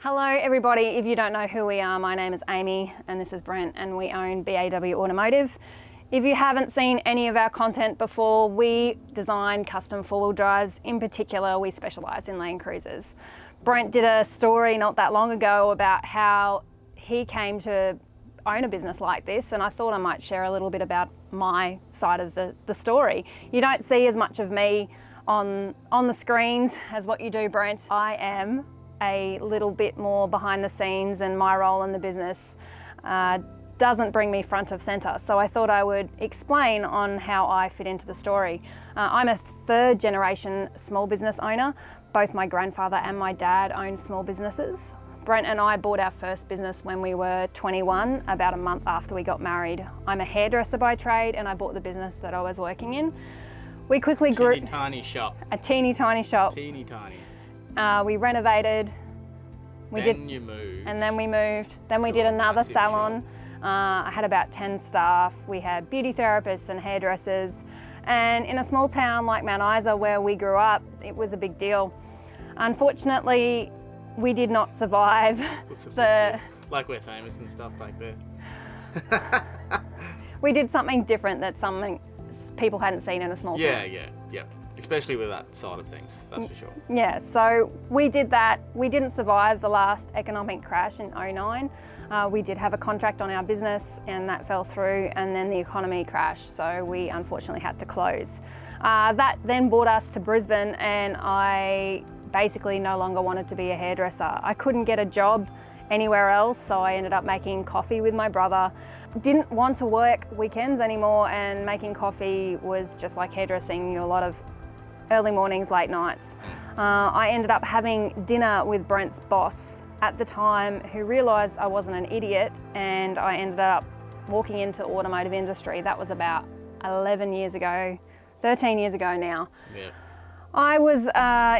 Hello everybody, if you don't know who we are, my name is Amy and this is Brent and we own BAW Automotive. If you haven't seen any of our content before, we design custom four-wheel drives. In particular, we specialise in LandCruisers. Brent did a story not that long ago about how he came to own a business like this, and I thought I might share a little bit about my side of the story. You don't see as much of me on the screens as what you do, Brent. I am a little bit more behind the scenes, and my role in the business doesn't bring me front of centre. So I thought I would explain on how I fit into the story. I'm a third generation small business owner. Both my grandfather and my dad own small businesses. Brent and I bought our first business when we were 21, about a month after we got married. I'm a hairdresser by trade and I bought the business that I was working in. We quickly grew... Teeny tiny shop. A teeny tiny shop. Teeny tiny. We renovated. You moved. And then we moved. Then we did another salon. I had about 10 staff. We had beauty therapists and hairdressers. And in a small town like Mount Isa where we grew up, it was a big deal. Unfortunately, we did not survive Like we're famous and stuff back there. We did something different, that something people hadn't seen in a small town. Yeah. Especially with that side of things, that's for sure. Yeah, so we did that. We didn't survive the last economic crash in 2009. We did have a contract on our business and that fell through, and then the economy crashed, so we unfortunately had to close. That then brought us to Brisbane, and I basically no longer wanted to be a hairdresser. I couldn't get a job anywhere else, so I ended up making coffee with my brother. Didn't want to work weekends anymore, and making coffee was just like hairdressing, a lot of early mornings, late nights. I ended up having dinner with Brent's boss at the time, who realised I wasn't an idiot, and I ended up walking into the automotive industry. That was about 11 years ago, 13 years ago now. Yeah. I was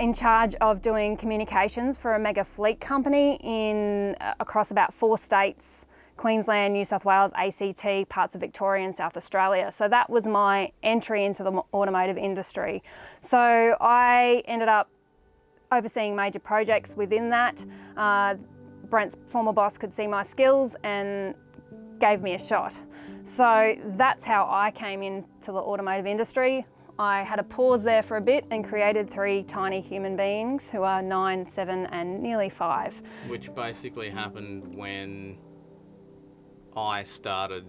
in charge of doing communications for a mega fleet company across about 4 states, Queensland, New South Wales, ACT, parts of Victoria and South Australia. So that was my entry into the automotive industry. So I ended up overseeing major projects within that. Brent's former boss could see my skills and gave me a shot. So that's how I came into the automotive industry. I had a pause there for a bit and created 3 tiny human beings who are 9, 7 and nearly 5. Which basically happened when I started,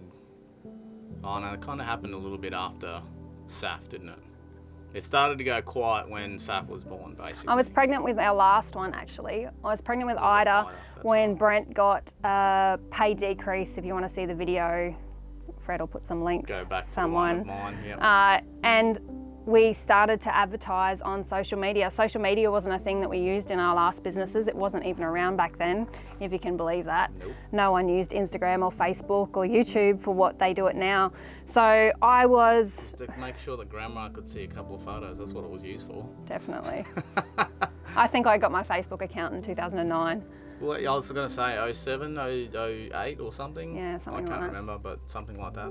it kind of happened a little bit after SAF, didn't it? It started to go quiet when SAF was born, basically. I was pregnant with our last one, actually. I was pregnant with Ida when right. Brent got a pay decrease. If you want to see the video, Fred will put some links. Go back someone. To the one of mine, yep. And we started to advertise on social media. Social media wasn't a thing that we used in our last businesses. It wasn't even around back then, if you can believe that. Nope. No one used Instagram or Facebook or YouTube for what they do it now. So I was... Just to make sure that Grandma could see a couple of photos, that's what it was used for. Definitely. I think I got my Facebook account in 2009. Well, I was going to say 07, 08 or something. Yeah, something like that. I can't remember, but something like that.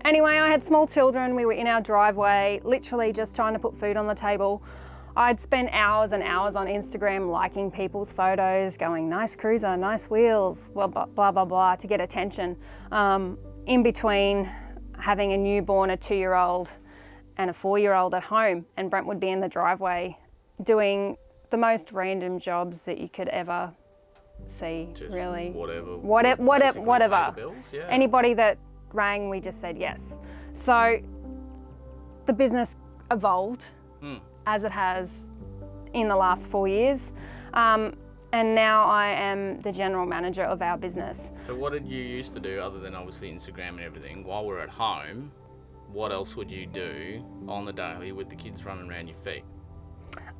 Anyway, I had small children. We were in our driveway, literally just trying to put food on the table. I'd spend hours and hours on Instagram liking people's photos, going, nice cruiser, nice wheels, blah, blah, blah, blah, blah, to get attention. In between having a newborn, a 2-year-old and a 4-year-old at home, and Brent would be in the driveway doing the most random jobs that you could ever see, just really. Whatever. Bills, yeah. Anybody that rang, we just said yes. So the business evolved as it has in the last 4 years. And now I am the general manager of our business. So what did you used to do, other than obviously Instagram and everything, while we're at home? What else would you do on the daily with the kids running around your feet?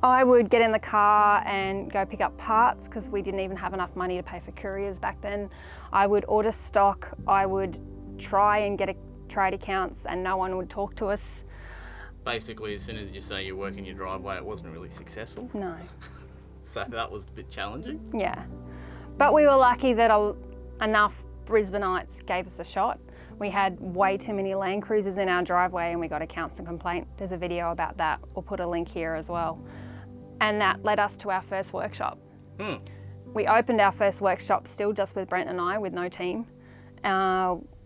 I would get in the car and go pick up parts, because we didn't even have enough money to pay for couriers back then. I would order stock. I would try and get trade accounts, and no one would talk to us. Basically, as soon as you say you work in your driveway, it wasn't really successful. No. So that was a bit challenging. Yeah. But we were lucky that enough Brisbaneites gave us a shot. We had way too many LandCruisers in our driveway and we got a council complaint. There's a video about that. We'll put a link here as well. And that led us to our first workshop. we opened our first workshop still just with Brent and I, with no team.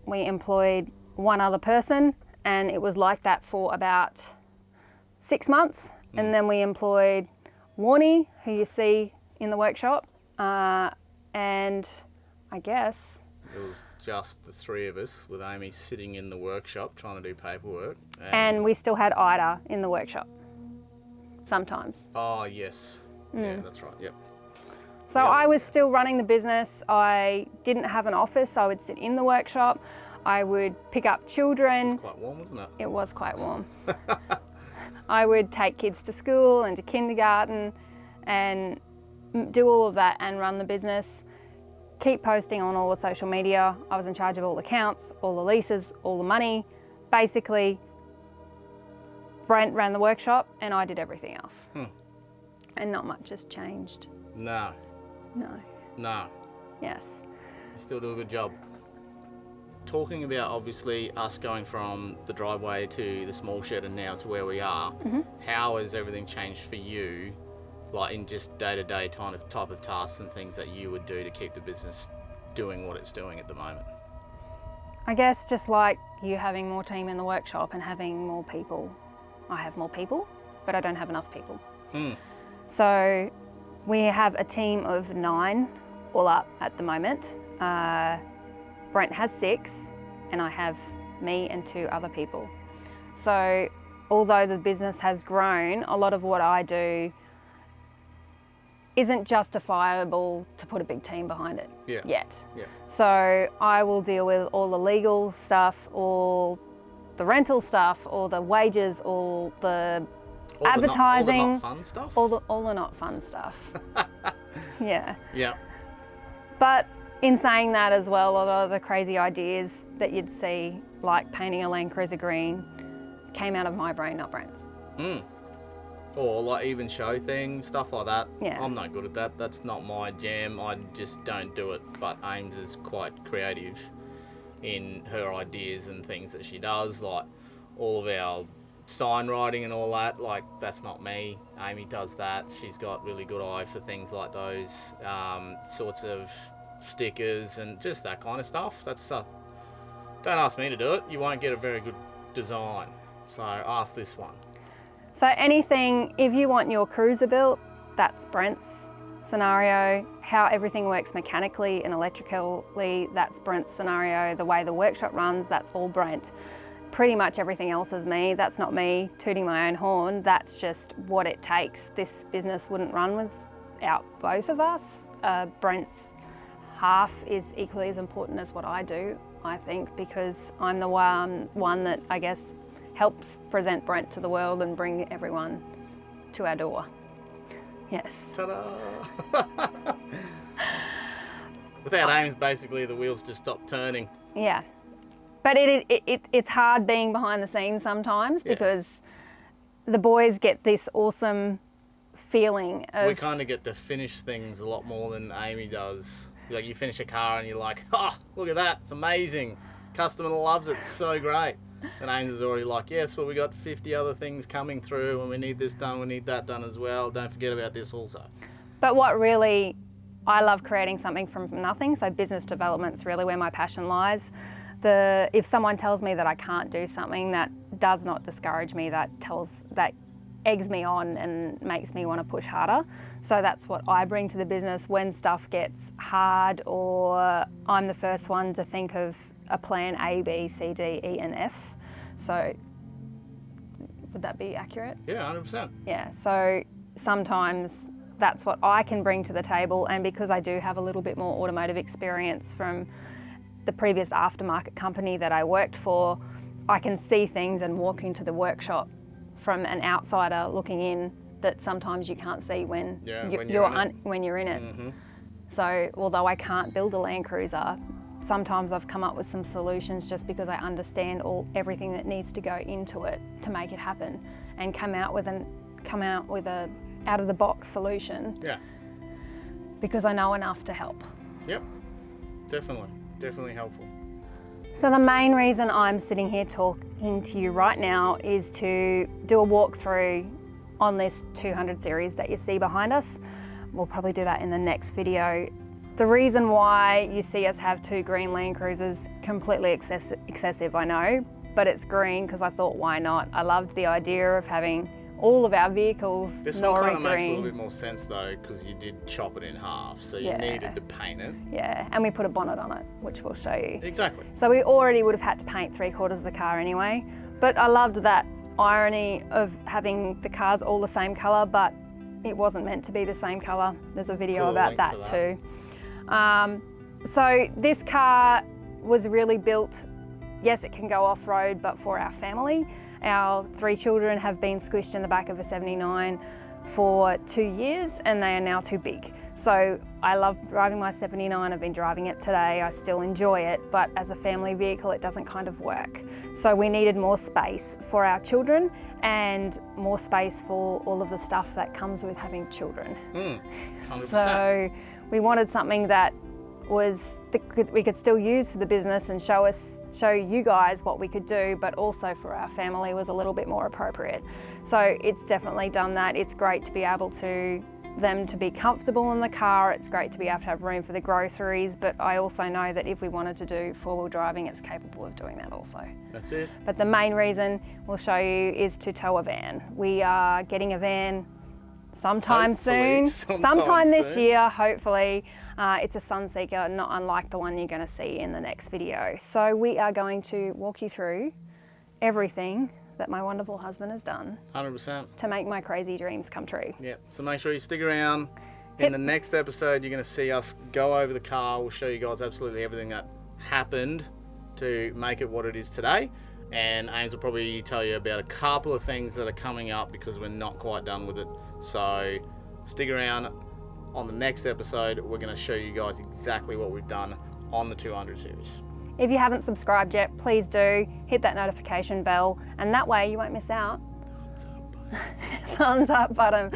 We employed one other person, and it was like that for about 6 months. And then we employed Warnie, who you see in the workshop, and I guess It was just the three of us, with Amy sitting in the workshop trying to do paperwork. and we still had Ida in the workshop sometimes. Oh, yes. Yeah, that's right. Yep. So Yep. I was still running the business. I didn't have an office. I would sit in the workshop. I would pick up children. It's quite warm, wasn't it? It was quite warm. I would take kids to school and to kindergarten and do all of that and run the business. Keep posting on all the social media. I was in charge of all the accounts, all the leases, all the money. Basically, Brent ran the workshop and I did everything else. And not much has changed. No. No. Yes. You still do a good job. Talking about, obviously, us going from the driveway to the small shed and now to where we are, how has everything changed for you, like in just day-to-day type of tasks and things that you would do to keep the business doing what it's doing at the moment? I guess just like you having more team in the workshop and having more people. I have more people, but I don't have enough people. So we have a team of 9 all up at the moment. Brent has 6 and I have me and 2 other people. So although the business has grown, a lot of what I do isn't justifiable to put a big team behind it yet. So I will deal with all the legal stuff, all the rental stuff, all the wages, all the advertising, all the not fun stuff. all the not fun stuff. Yeah. But in saying that as well, a lot of the crazy ideas that you'd see, like painting a LandCruiser green, came out of my brain, not Brent's. Or like even show things, stuff like that. Yeah. I'm not good at that. That's not my jam. I just don't do it. But Ames is quite creative in her ideas and things that she does, like all of our sign writing and all that. Like, that's not me. Amy does that. She's got really good eye for things like those sorts of stickers and just that kind of stuff. That's don't ask me to do it. You won't get a very good design. So ask this one. So anything, if you want your cruiser built, that's Brent's scenario. How everything works mechanically and electrically, that's Brent's scenario. The way the workshop runs, that's all Brent. Pretty much everything else is me. That's not me tooting my own horn. That's just what it takes. This business wouldn't run without both of us. Brent's half is equally as important as what I do, I think, because I'm the one that, I guess, helps present Brent to the world and bring everyone to our door. Yes. Ta-da! Without Ames, basically, the wheels just stop turning. Yeah. But it's hard being behind the scenes sometimes because the boys get this awesome feeling of... We kind of get to finish things a lot more than Amy does. Like, you finish a car and you're like, oh, look at that, it's amazing. Customer loves it, it's so great. And Ames is already like, yes, well, we got 50 other things coming through and we need this done, we need that done as well. Don't forget about this also. But what really, I love creating something from nothing. So business development's really where my passion lies. If someone tells me that I can't do something, that does not discourage me, that eggs me on and makes me want to push harder. So that's what I bring to the business when stuff gets hard, or I'm the first one to think of a plan A, B, C, D, E and F. So would that be accurate? Yeah, 100%. Yeah, so sometimes that's what I can bring to the table, and because I do have a little bit more automotive experience from the previous aftermarket company that I worked for, I can see things and walk into the workshop from an outsider looking in that sometimes you can't see when you're in it. Mm-hmm. So although I can't build a LandCruiser, sometimes I've come up with some solutions just because I understand everything that needs to go into it to make it happen, and come out with a out of the box solution. Yeah. Because I know enough to help. Yep. Definitely helpful. So the main reason I'm sitting here talking to you right now is to do a walkthrough on this 200 series that you see behind us. We'll probably do that in the next video. The reason why you see us have 2 green LandCruisers, completely excessive, I know, but it's green because I thought, why not? I loved the idea of having all of our vehicles This Nori one kind of makes a green. little bit more sense though, because you did chop it in half, so you needed to paint it. Yeah, and we put a bonnet on it, which we'll show you. Exactly. So we already would have had to paint 3/4 of the car anyway, but I loved that irony of having the cars all the same colour, but it wasn't meant to be the same colour. There's a video Put a about link that to too. So this car was really built, yes, it can go off-road, but for our family. Our 3 children have been squished in the back of a 79 for 2 years and they are now too big. So I love driving my 79, I've been driving it today, I still enjoy it, but as a family vehicle it doesn't kind of work. So we needed more space for our children and more space for all of the stuff that comes with having children. 100%. So we wanted something that we could still use for the business and show you guys what we could do, but also for our family was a little bit more appropriate. So it's definitely done that. It's great to be able to them to be comfortable in the car. It's great to be able to have room for the groceries, but I also know that if we wanted to do 4-wheel driving, it's capable of doing that also. That's it. But the main reason we'll show you is to tow a van. We are getting a van sometime soon, sometime this year, hopefully. It's a Sunseeker, not unlike the one you're going to see in the next video. So we are going to walk you through everything that my wonderful husband has done 100%. to make my crazy dreams come true. Yeah, so make sure you stick around. In the next episode, you're going to see us go over the car. We'll show you guys absolutely everything that happened to make it what it is today. And Ames will probably tell you about a couple of things that are coming up because we're not quite done with it. So stick around. On the next episode, we're going to show you guys exactly what we've done on the 200 series. If you haven't subscribed yet, please do. Hit that notification bell and that way you won't miss out. Thumbs up button.